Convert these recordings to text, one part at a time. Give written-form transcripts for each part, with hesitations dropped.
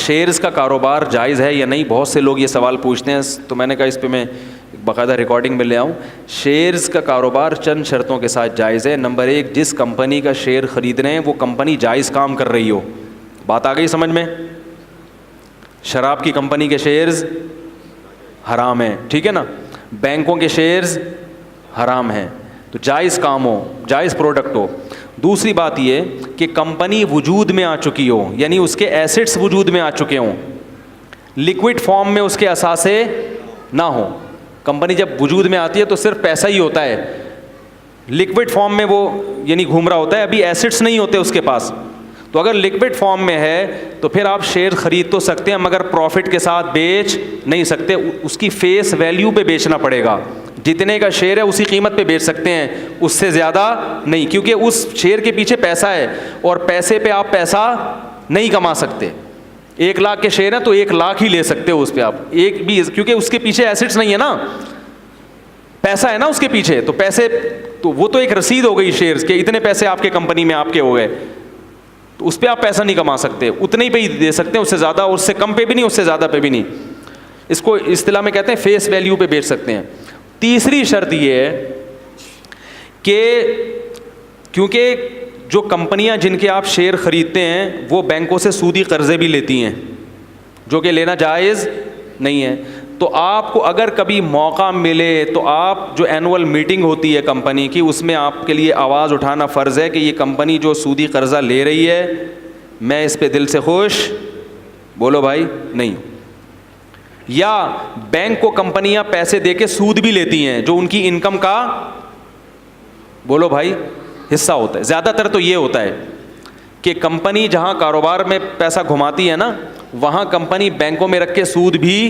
Shares کا کاروبار جائز ہے یا نہیں؟ بہت سے لوگ یہ سوال پوچھتے ہیں، تو میں نے کہا اس پہ میں باقاعدہ ریکارڈنگ میں لے آؤں. شیئرز کا کاروبار چند شرطوں کے ساتھ جائز ہے. نمبر 1، جس کمپنی کا شیئر خرید رہے ہیں وہ کمپنی جائز کام کر رہی ہو. بات آ گئی سمجھ میں؟ شراب کی کمپنی کے شیئرز حرام ہیں، ٹھیک ہے نا. بینکوں کے شیئرز حرام ہیں. تو جائز کام ہو، جائز پروڈکٹ ہو. دوسری بات یہ کہ کمپنی وجود میں آ چکی ہو، یعنی اس کے ایسٹس وجود میں آ چکے ہوں، لکوڈ فارم میں اس کے اثاثے نہ ہوں. کمپنی جب وجود میں آتی ہے تو صرف پیسہ ہی ہوتا ہے، لکوڈ فارم میں وہ یعنی گھوم رہا ہوتا ہے، ابھی ایسٹس نہیں ہوتے اس کے پاس. تو اگر لکوڈ فارم میں ہے تو پھر آپ شیئر خرید تو سکتے ہیں مگر پروفٹ کے ساتھ بیچ نہیں سکتے. اس کی فیس ویلیو پہ بیچنا پڑے گا. جتنے کا شیئر ہے اسی قیمت پہ بیچ سکتے ہیں، اس سے زیادہ نہیں، کیونکہ اس شیئر کے پیچھے پیسہ ہے اور پیسے پہ آپ پیسہ نہیں کما سکتے. 1 لاکھ کے شیئر ہیں تو 1 لاکھ ہی لے سکتے ہو اس پہ آپ ایک بھی، کیونکہ اس کے پیچھے ایسٹس نہیں ہے نا، پیسہ ہے نا اس کے پیچھے. تو پیسے تو وہ تو ایک رسید ہو گئی شیئرز کے، اتنے پیسے آپ کے کمپنی میں آپ کے ہو گئے، تو اس پہ آپ پیسہ نہیں کما سکتے. اتنے ہی پہ ہی دے سکتے ہیں، اس سے زیادہ، اس سے کم پہ بھی نہیں، اس سے زیادہ پہ بھی نہیں. اس کو اصطلاح میں کہتے ہیں فیس ویلیو پہ بیچ سکتے ہیں. تیسری شرط یہ ہے کہ کیونکہ جو کمپنیاں جن کے آپ شیئر خریدتے ہیں وہ بینکوں سے سودی قرضے بھی لیتی ہیں، جو کہ لینا جائز نہیں ہے. تو آپ کو اگر کبھی موقع ملے تو آپ جو اینول میٹنگ ہوتی ہے کمپنی کی، اس میں آپ کے لیے آواز اٹھانا فرض ہے کہ یہ کمپنی جو سودی قرضہ لے رہی ہے میں اس پہ دل سے خوش، بولو بھائی، نہیں. یا بینک کو کمپنیاں پیسے دے کے سود بھی لیتی ہیں جو ان کی انکم کا، بولو بھائی، حصہ ہوتا ہے. زیادہ تر تو یہ ہوتا ہے کہ کمپنی جہاں کاروبار میں پیسہ گھماتی ہے نا، وہاں کمپنی بینکوں میں رکھ کے سود بھی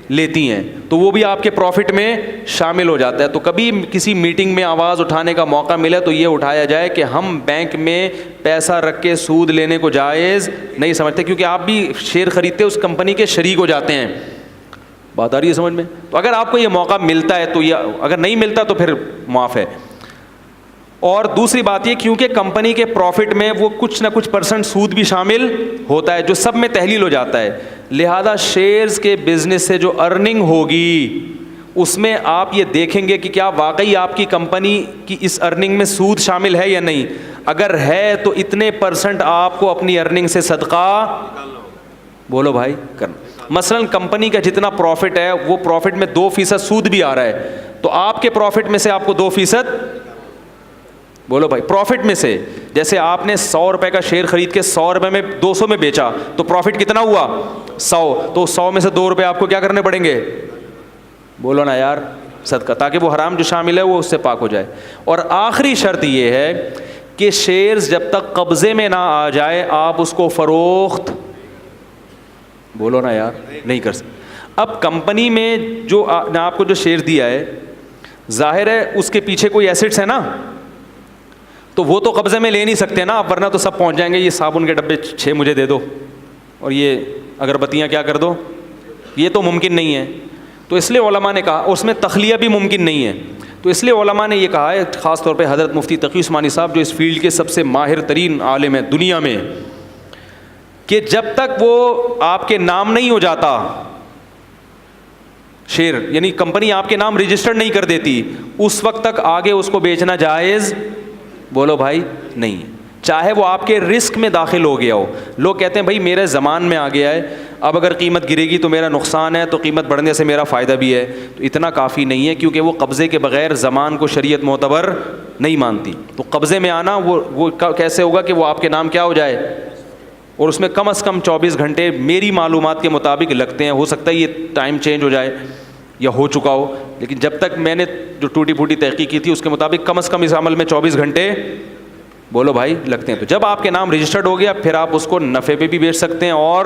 لیتی ہیں، تو وہ بھی آپ کے پروفٹ میں شامل ہو جاتا ہے. تو کبھی کسی میٹنگ میں آواز اٹھانے کا موقع ملے تو یہ اٹھایا جائے کہ ہم بینک میں پیسہ رکھ کے سود لینے کو جائز نہیں سمجھتے، کیونکہ آپ بھی شیئر خریدتے اس کمپنی کے شریک ہو جاتے ہیں. بات آ رہی ہے سمجھ میں؟ تو اگر آپ کو یہ موقع ملتا ہے تو یہ، اگر نہیں ملتا تو پھر معاف ہے. اور دوسری بات یہ کیونکہ کمپنی کے پروفٹ میں وہ کچھ نہ کچھ % سود بھی شامل ہوتا ہے جو سب میں تحلیل ہو جاتا ہے، لہذا شیئرز کے بزنس سے جو ارننگ ہوگی اس میں آپ یہ دیکھیں گے کہ کیا واقعی آپ کی کمپنی کی اس ارننگ میں سود شامل ہے یا نہیں. اگر ہے تو اتنے % آپ کو اپنی ارننگ سے صدقہ، بولو بھائی، کرنا. مثلا کمپنی کا جتنا پروفٹ ہے وہ پروفٹ میں 2% سود بھی آ رہا ہے، تو آپ کے پروفٹ میں سے آپ کو 2%، بولو بھائی، پروفٹ میں سے، جیسے آپ نے 100 روپے کا شیئر خرید کے 100 روپے میں 200 میں بیچا تو پروفٹ کتنا ہوا؟ 100. تو 100 میں سے 2 روپے آپ کو کیا کرنے پڑیں گے؟ بولو نا یار، صدقہ، تاکہ وہ حرام جو شامل ہے وہ اس سے پاک ہو جائے. اور آخری شرط یہ ہے کہ شیئرز جب تک قبضے میں نہ آ جائے آپ اس کو فروخت، بولو نا یار، نہیں کر سکتے. اب کمپنی میں جو نے آپ کو جو شیئر دیا ہے، ظاہر ہے اس کے پیچھے کوئی ایسٹس ہے نا، تو وہ تو قبضے میں لے نہیں سکتے نا آپ، ورنہ تو سب پہنچ جائیں گے یہ صابن کے ڈبے 6 مجھے دے دو اور یہ اگربتیاں کیا کر دو، یہ تو ممکن نہیں ہے. تو اس لیے علماء نے کہا، اس میں تخلیہ بھی ممکن نہیں ہے، تو اس لیے علماء نے یہ کہا ہے، خاص طور پہ حضرت مفتی تقی عثمانی صاحب جو اس فیلڈ کے سب سے ماہر ترین عالم ہیں دنیا میں، کہ جب تک وہ آپ کے نام نہیں ہو جاتا شیئر، یعنی کمپنی آپ کے نام رجسٹرڈ نہیں کر دیتی، اس وقت تک آگے اس کو بیچنا جائز، بولو بھائی، نہیں ہے، چاہے وہ آپ کے رسک میں داخل ہو گیا ہو. لوگ کہتے ہیں بھائی میرے زمان میں آ گیا ہے، اب اگر قیمت گرے گی تو میرا نقصان ہے، تو قیمت بڑھنے سے میرا فائدہ بھی ہے. تو اتنا کافی نہیں ہے، کیونکہ وہ قبضے کے بغیر زمان کو شریعت معتبر نہیں مانتی. تو قبضے میں آنا وہ کیسے ہوگا کہ وہ آپ کے نام کیا ہو جائے، اور اس میں کم از کم 24 گھنٹے میری معلومات کے مطابق لگتے ہیں. ہو سکتا ہے یہ ٹائم چینج ہو جائے یا ہو چکا ہو، لیکن جب تک میں نے جو ٹوٹی پھوٹی تحقیق کی تھی اس کے مطابق کم از کم اس عمل میں 24 گھنٹے، بولو بھائی، لگتے ہیں. تو جب آپ کے نام رجسٹرڈ ہو گیا پھر آپ اس کو نفع پہ بھی بیچ سکتے ہیں اور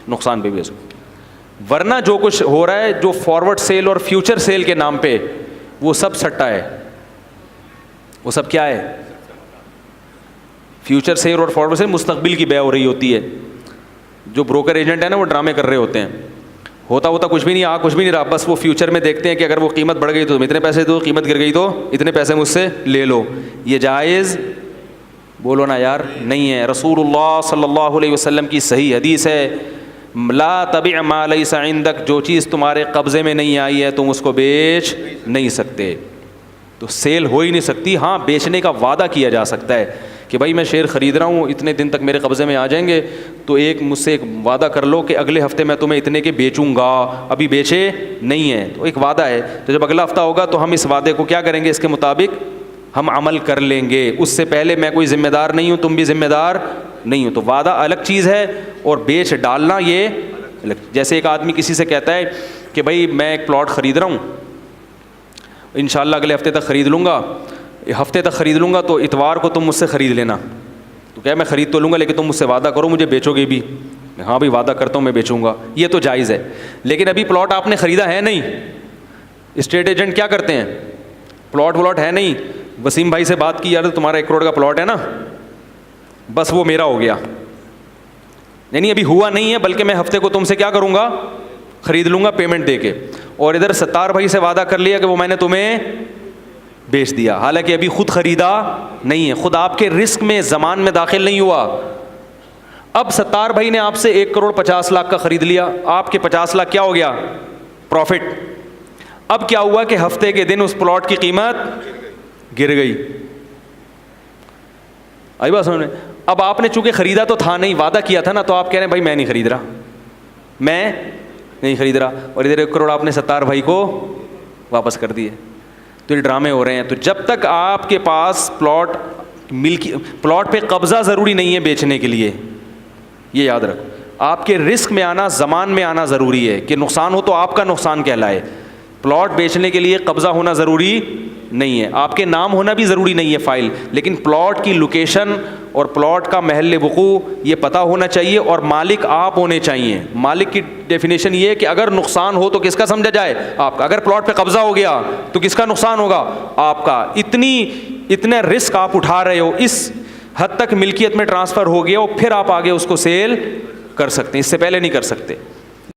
نقصان پہ بھی بیچ سکتے ہیں. ورنہ جو کچھ ہو رہا ہے جو فارورڈ سیل اور فیوچر سیل کے نام پہ، وہ سب سٹا ہے. وہ سب کیا ہے؟ فیوچر سیل اور فارورڈ سیل مستقبل کی بیع ہو رہی ہوتی ہے. جو بروکر ایجنٹ ہے نا وہ ڈرامے کر رہے ہوتے ہیں، ہوتا کچھ بھی نہیں، کچھ بھی نہیں رہا، بس وہ فیوچر میں دیکھتے ہیں کہ اگر وہ قیمت بڑھ گئی تو تم اتنے پیسے دو، قیمت گر گئی تو اتنے پیسے مجھ سے لے لو. یہ جائز، بولو نا یار، نہیں ہے. رسول اللہ صلی اللہ علیہ وسلم کی صحیح حدیث ہے لا تبع ما لیس عندک، جو چیز تمہارے قبضے میں نہیں آئی ہے تم اس کو بیچ نہیں سکتے. تو سیل ہو ہی نہیں سکتی. ہاں بیچنے کا وعدہ کیا جا سکتا ہے کہ بھائی میں شیئر خرید رہا ہوں، اتنے دن تک میرے قبضے میں آ جائیں گے، تو مجھ سے ایک وعدہ کر لو کہ اگلے ہفتے میں تمہیں اتنے کے بیچوں گا. ابھی بیچے نہیں ہیں تو ایک وعدہ ہے. تو جب اگلا ہفتہ ہوگا تو ہم اس وعدے کو کیا کریں گے، اس کے مطابق ہم عمل کر لیں گے. اس سے پہلے میں کوئی ذمہ دار نہیں ہوں، تم بھی ذمہ دار نہیں ہو. تو وعدہ الگ چیز ہے اور بیچ ڈالنا یہ الگ. جیسے ایک آدمی کسی سے کہتا ہے کہ بھائی میں ایک پلاٹ خرید رہا ہوں، انشاءاللہ اگلے ہفتے تک خرید لوں گا، ہفتے تک خرید لوں گا، تو اتوار کو تم مجھ سے خرید لینا. تو کیا میں خرید تو لوں گا لیکن تم مجھ سے وعدہ کرو مجھے بیچو گے بھی. ہاں بھائی وعدہ کرتا ہوں میں بیچوں گا. یہ تو جائز ہے. لیکن ابھی پلاٹ آپ نے خریدا ہے نہیں. اسٹیٹ ایجنٹ کیا کرتے ہیں، پلاٹ ہے نہیں، وسیم بھائی سے بات کی، یار تمہارا 1 کروڑ کا پلاٹ ہے نا، بس وہ میرا ہو گیا. یعنی ابھی ہوا نہیں ہے، بلکہ میں ہفتے کو تم سے کیا کروں گا، خرید لوں گا پیمنٹ دے کے. اور ادھر ستار بھائی سے وعدہ کر لیا کہ وہ میں نے تمہیں بیچ دیا، حالانکہ ابھی خود خریدا نہیں ہے، خود آپ کے رسک میں زمان میں داخل نہیں ہوا. اب ستار بھائی نے آپ سے 1 کروڑ 50 لاکھ کا خرید لیا، آپ کے 50 لاکھ کیا ہو گیا، پروفٹ. اب کیا ہوا کہ ہفتے کے دن اس پلاٹ کی قیمت گر گئی. آئی بات سمجھ میں. اب آپ نے چونکہ خریدا تو تھا نہیں، وعدہ کیا تھا نا، تو آپ کہہ رہے ہیں بھائی میں نہیں خرید رہا، میں نہیں خرید رہا. اور ادھر 1 کروڑ آپ نے ستار بھائی کو واپس کر دیے. تو یہ ڈرامے ہو رہے ہیں. تو جب تک آپ کے پاس پلاٹ پہ قبضہ ضروری نہیں ہے بیچنے کے لیے، یہ یاد رکھو. آپ کے رسک میں آنا، زمان میں آنا ضروری ہے کہ نقصان ہو تو آپ کا نقصان کہلائے. پلاٹ بیچنے کے لیے قبضہ ہونا ضروری نہیں ہے، آپ کے نام ہونا بھی ضروری نہیں ہے فائل، لیکن پلاٹ کی لوکیشن اور پلاٹ کا محل وقوع یہ پتہ ہونا چاہیے، اور مالک آپ ہونے چاہیے. مالک کی ڈیفینیشن یہ ہے کہ اگر نقصان ہو تو کس کا سمجھا جائے، آپ کا. اگر پلاٹ پہ قبضہ ہو گیا تو کس کا نقصان ہوگا، آپ کا. اتنے رسک آپ اٹھا رہے ہو، اس حد تک ملکیت میں ٹرانسفر ہو گیا اور پھر آپ آگے اس کو سیل کر سکتے ہیں، اس سے پہلے نہیں کر سکتے.